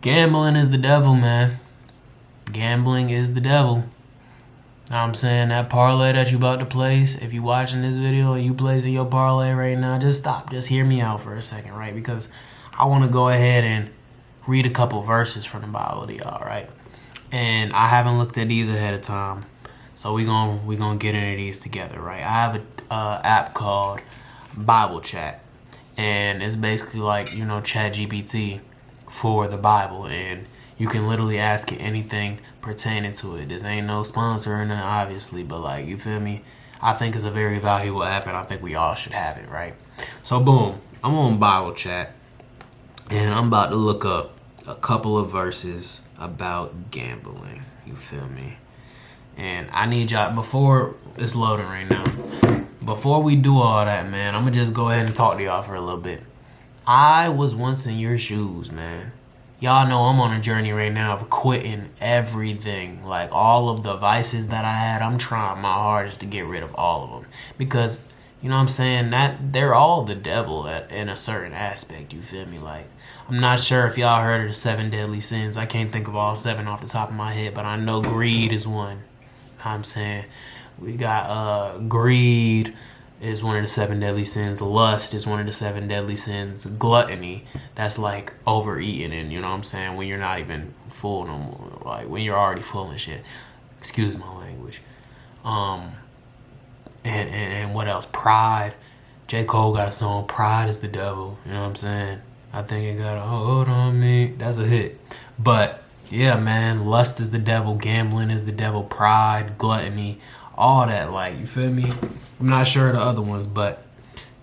Gambling is the devil, man. Gambling is the devil. I'm saying that parlay that you about to place, if you watching this video and you placing your parlay right now, just stop. Just hear me out for a second, right? Because I want to go ahead and read a couple verses from the Bible to y'all, right? And I haven't looked at these ahead of time. So we gonna get into these together, right? I have a app called Bible Chat. And it's basically like, Chat GPT for the Bible. And you can literally ask it anything pertaining to it. This ain't no sponsor or nothing, obviously, but like, you feel me? I think it's a very valuable app, and I think we all should have it, right? So boom, I'm on Bible Chat, and I'm about to look up a couple of verses about gambling. You feel me? And I need y'all, before it's loading right now, before we do all that, man, I'm gonna just go ahead and talk to y'all for a little bit. I was once in your shoes, man. Y'all know I'm on a journey right now of quitting everything. Like, all of the vices that I had, I'm trying my hardest to get rid of all of them. Because, you know what I'm saying, that they're all the devil in a certain aspect, you feel me? Like, I'm not sure if y'all heard of the 7 deadly sins. I can't think of all 7 off the top of my head, but I know greed is one. I'm saying we got greed is one of the 7 deadly sins. Lust is one of the 7 deadly sins. Gluttony, that's like overeating, and you know what I'm saying, when you're not even full no more, like when you're already full and shit. Excuse my language. And what else? Pride. J. Cole got a song, Pride is the Devil. You know what I'm saying? I think it got a hold on me. That's a hit. But yeah, man, lust is the devil, gambling is the devil, pride, gluttony, all that, like, you feel me? I'm not sure of the other ones, but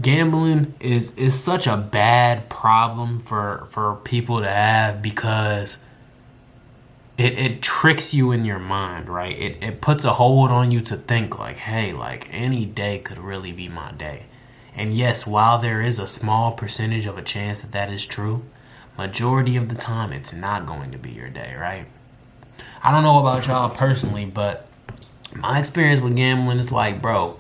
gambling is such a bad problem for people to have, because it tricks you in your mind, right? It puts a hold on you to think like, hey, like, any day could really be my day. And yes, while there is a small percentage of a chance that is true, majority of the time it's not going to be your day, right? I don't know about y'all personally, but my experience with gambling is like, bro,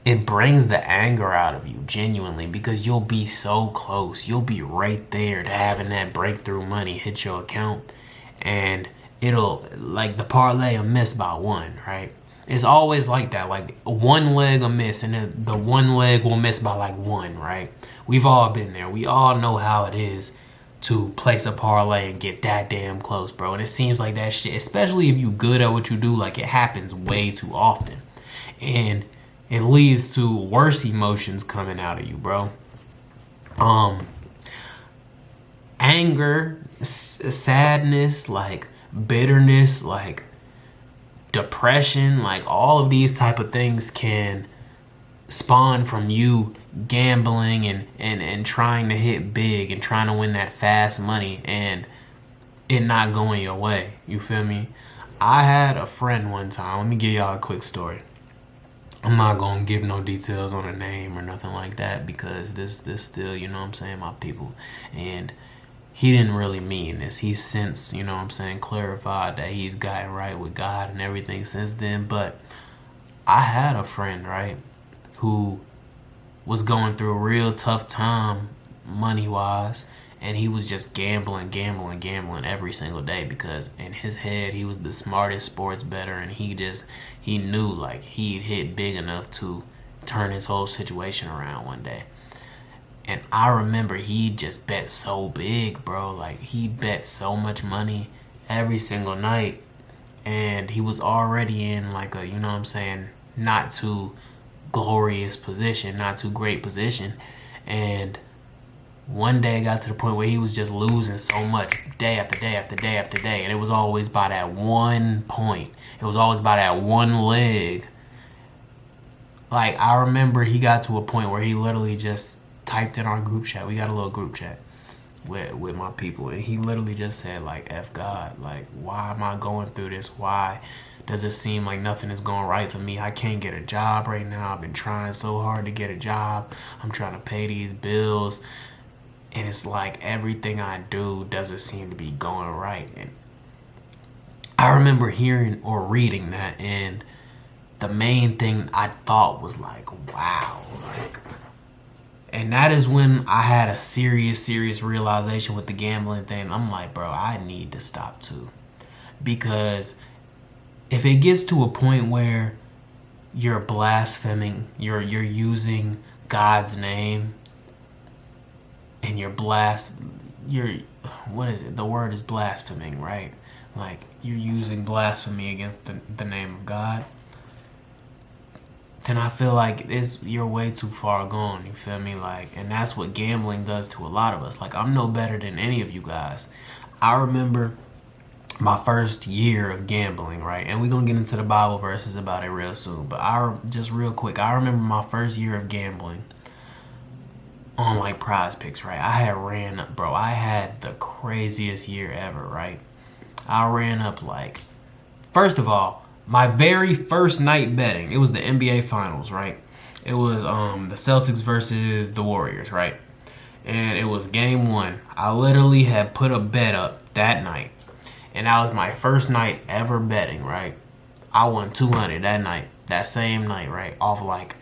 it brings the anger out of you, genuinely, because you'll be so close. You'll be right there to having that breakthrough money hit your account, and it'll, like, the parlay will miss by 1, right? It's always like that, like one leg will miss, and then the one leg will miss by like 1, right? We've all been there. We all know how it is to place a parlay and get that damn close, bro. And it seems like that shit, especially if you good at what you do, like, it happens way too often. And it leads to worse emotions coming out of you, bro. Anger, sadness, like bitterness, like depression, like all of these type of things can spawn from you gambling and trying to hit big and trying to win that fast money and it not going your way. You feel me? I had a friend one time. Let me give y'all a quick story. I'm not gonna give no details on a name or nothing like that, because this still, you know what I'm saying, my people. And he didn't really mean this. He's since, you know what I'm saying, clarified that he's gotten right with God and everything since then. But I had a friend, right, who was going through a real tough time money-wise, and he was just gambling every single day, because in his head he was the smartest sports bettor, and he knew, like, he'd hit big enough to turn his whole situation around one day. And I remember he just bet so big, bro. Like, he bet so much money every single night, and he was already in like a, you know what I'm saying, not too glorious position, not too great position. And one day it got to the point where he was just losing so much day after day after day after day, and it was always by that one point. It was always by that one leg. Like, I remember he got to a point where he literally just typed in our group chat. We got a little group chat with my people, and he literally just said, like, F God, like, why am I going through this? Why does it seem like nothing is going right for me? I can't get a job right now. I've been trying so hard to get a job. I'm trying to pay these bills, and it's like everything I do doesn't seem to be going right. And I remember hearing or reading that, and the main thing I thought was like, wow, like, And that is when I had a serious realization with the gambling thing. I'm like, bro, I need to stop too. Because if it gets to a point where you're blaspheming, you're using God's name, and you're what is it? The word is blaspheming, right? Like, you're using blasphemy against the name of God. Then I feel like you're way too far gone, you feel me? Like, and that's what gambling does to a lot of us. Like, I'm no better than any of you guys. I remember my first year of gambling, right? And we're gonna get into the Bible verses about it real soon. But just real quick, I remember my first year of gambling on like Prize Picks, right? I had the craziest year ever, right? I ran up like, first of all, my very first night betting, it was the NBA Finals, right? It was the Celtics versus the Warriors, right? And it was game 1. I literally had put a bet up that night. And that was my first night ever betting, right? I won 200 that night, that same night, right? Off like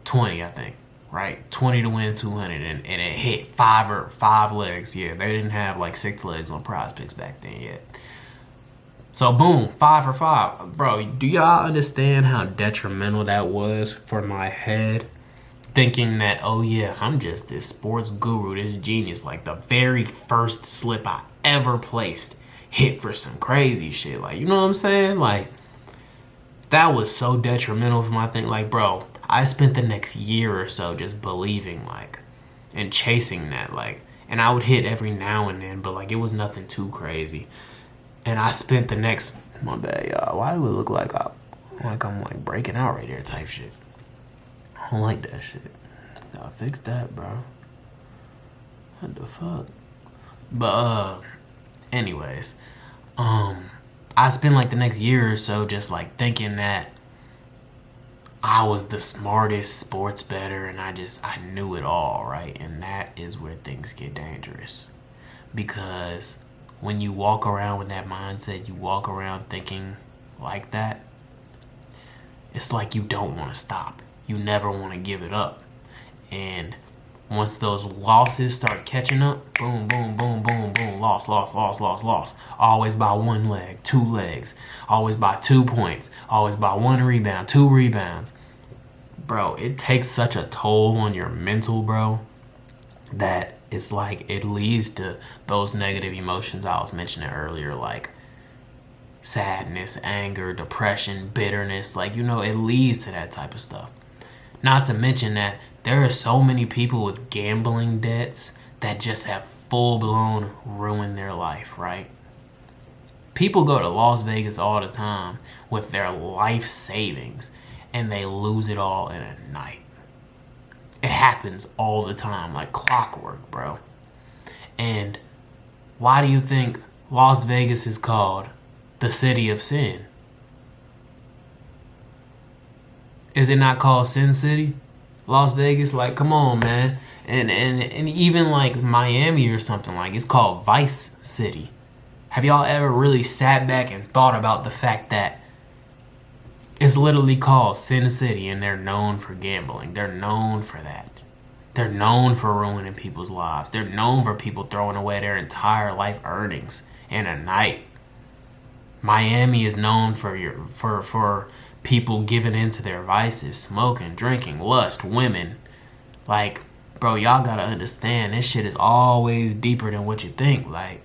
20, I think, right? 20 to win 200, and it hit five legs. Yeah, they didn't have like 6 legs on Prize Picks back then yet. So boom, 5 for 5. Bro, do y'all understand how detrimental that was for my head? Thinking that, oh yeah, I'm just this sports guru, this genius. Like, the very first slip I ever placed hit for some crazy shit. Like, you know what I'm saying? Like, that was so detrimental for my thing. Like, bro, I spent the next year or so just believing, like, and chasing that. Like, and I would hit every now and then, but like, it was nothing too crazy. And I spent the next, my bad, y'all. Why do it look like I'm like breaking out right there type shit? I don't like that shit. Gotta fix that, bro. What the fuck? But anyways, I spent like the next year or so just like thinking that I was the smartest sports bettor, and I knew it all, right? And that is where things get dangerous. Because when you walk around with that mindset, you walk around thinking like that, it's like you don't want to stop. You never want to give it up. And once those losses start catching up, boom, boom, boom, boom, boom, loss. Always by 1 leg, 2 legs. Always by 2 points. Always by 1 rebound, 2 rebounds. Bro, it takes such a toll on your mental, bro, that it's like it leads to those negative emotions I was mentioning earlier, like sadness, anger, depression, bitterness. Like, you know, it leads to that type of stuff. Not to mention that there are so many people with gambling debts that just have full-blown ruined their life, right? People go to Las Vegas all the time with their life savings, and they lose it all in a night. It happens all the time, like clockwork, bro. And why do you think Las Vegas is called the city of sin? Is it not called Sin City? Las Vegas, like, come on, man. And even like Miami or something, like, it's called Vice City. Have y'all ever really sat back and thought about the fact that it's literally called Sin City, and they're known for gambling? They're known for that. They're known for ruining people's lives. They're known for people throwing away their entire life earnings in a night. Miami is known for people giving into their vices, smoking, drinking, lust, women. Like, bro, y'all gotta understand, this shit is always deeper than what you think. Like,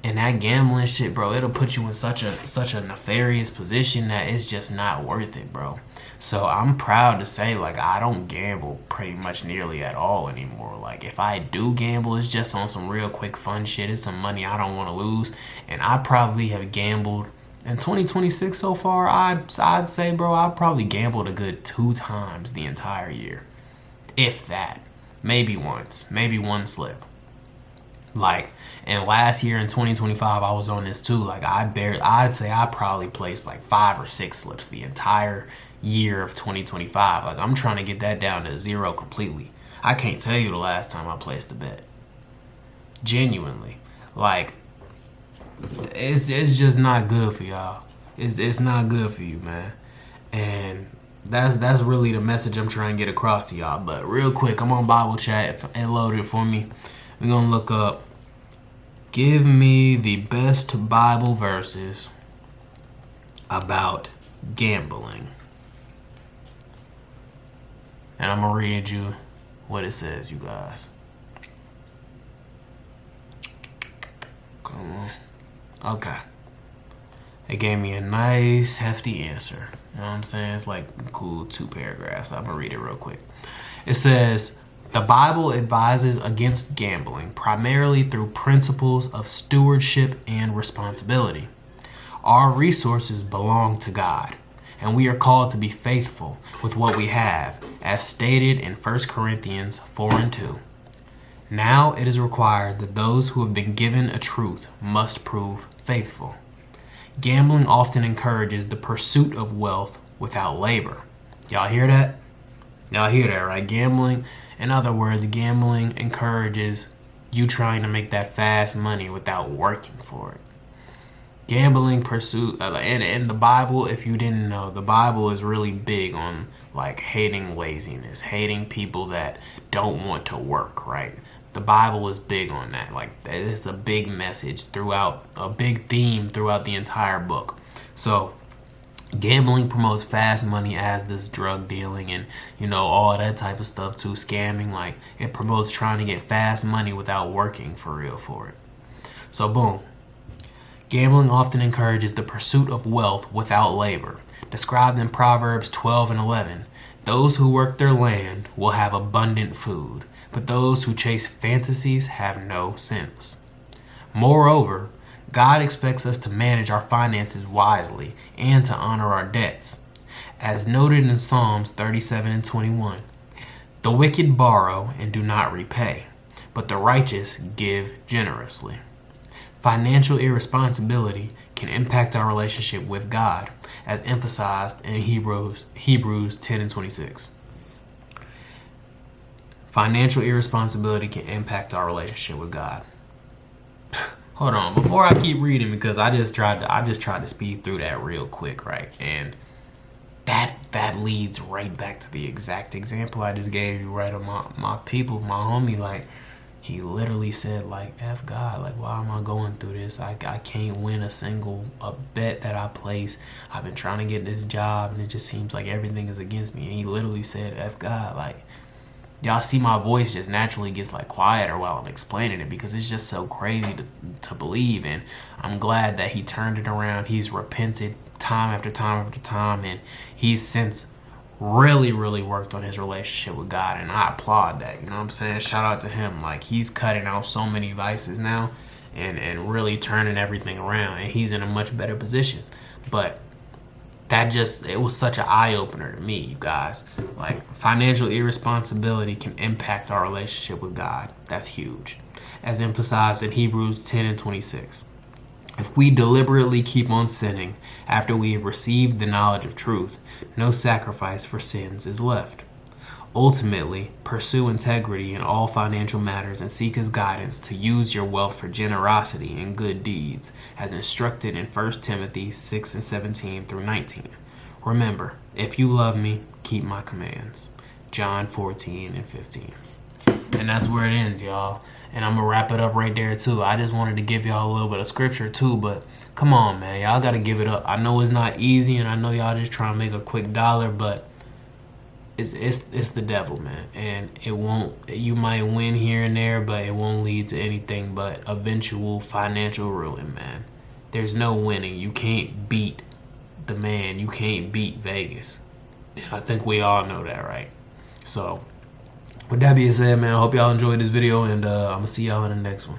and that gambling shit, bro, it'll put you in such a nefarious position that it's just not worth it, bro. So I'm proud to say, like, I don't gamble pretty much nearly at all anymore. Like, if I do gamble, it's just on some real quick fun shit. It's some money I don't want to lose. And I probably have gambled in 2026 so far. I'd say, bro, I probably gambled a good 2 times the entire year, if that. Maybe once, maybe 1 slip. Like, and last year in 2025, I was on this too. Like, I'd say I probably placed like 5 or 6 slips the entire year of 2025. Like, I'm trying to get that down to 0 completely. I can't tell you the last time I placed a bet. Genuinely. Like, it's just not good for y'all. It's not good for you, man. And that's really the message I'm trying to get across to y'all. But real quick, I'm on Bible chat. It loaded for me. We're gonna look up, give me the best Bible verses about gambling. And I'm gonna read you what it says, you guys. Come on. Okay. It gave me a nice hefty answer. You know what I'm saying? It's like cool 2 paragraphs. I'm gonna read it real quick. It says, the Bible advises against gambling primarily through principles of stewardship and responsibility. Our resources belong to God, and we are called to be faithful with what we have, as stated in 1 Corinthians 4:2. Now it is required that those who have been given a truth must prove faithful. Gambling often encourages the pursuit of wealth without labor. Y'all hear that? Y'all hear that, right? Gambling, in other words, gambling encourages you trying to make that fast money without working for it. Gambling pursuit, and the Bible, if you didn't know, the Bible is really big on like hating laziness, hating people that don't want to work, right? The Bible is big on that. Like, it's a big message throughout, a big theme throughout the entire book. So gambling promotes fast money, as does drug dealing and, you know, all that type of stuff too. Scamming, like, it promotes trying to get fast money without working for real for it. So boom. Gambling often encourages the pursuit of wealth without labor. Described in Proverbs 12:11, those who work their land will have abundant food, but those who chase fantasies have no sense. Moreover, God expects us to manage our finances wisely and to honor our debts. As noted in Psalms 37:21, the wicked borrow and do not repay, but the righteous give generously. Financial irresponsibility can impact our relationship with God, as emphasized in Hebrews 10:26. Financial irresponsibility can impact our relationship with God. Hold on, before I keep reading, because I just tried to speed through that real quick, right? And that leads right back to the exact example I just gave you, right? Of my people, my homie, like, he literally said, like, F God, like, why am I going through this? I can't win a bet that I place. I've been trying to get this job, and it just seems like everything is against me. And he literally said, F God, like, y'all see my voice just naturally gets, like, quieter while I'm explaining it, because it's just so crazy to believe. And I'm glad that he turned it around. He's repented time after time after time, and he's since really worked on his relationship with God, and I applaud that. You know what I'm saying? Shout out to him. Like, he's cutting out so many vices now and really turning everything around, and he's in a much better position. But it was such an eye-opener to me, you guys. Like, financial irresponsibility can impact our relationship with God. That's huge, as emphasized in Hebrews 10:26. If we deliberately keep on sinning after we have received the knowledge of truth, no sacrifice for sins is left. Ultimately, pursue integrity in all financial matters and seek His guidance to use your wealth for generosity and good deeds, as instructed in 1 Timothy 6:17-19. Remember, if you love me, keep my commands. John 14:15. And that's where it ends, y'all. And I'm going to wrap it up right there, too. I just wanted to give y'all a little bit of scripture, too. But come on, man. Y'all got to give it up. I know it's not easy, and I know y'all just trying to make a quick dollar, but it's the devil, man. And it won't, you might win here and there, but it won't lead to anything but eventual financial ruin, man. There's no winning. You can't beat the man. You can't beat Vegas. I think we all know that, right? So with that being said, man, I hope y'all enjoyed this video, and I'm going to see y'all in the next one.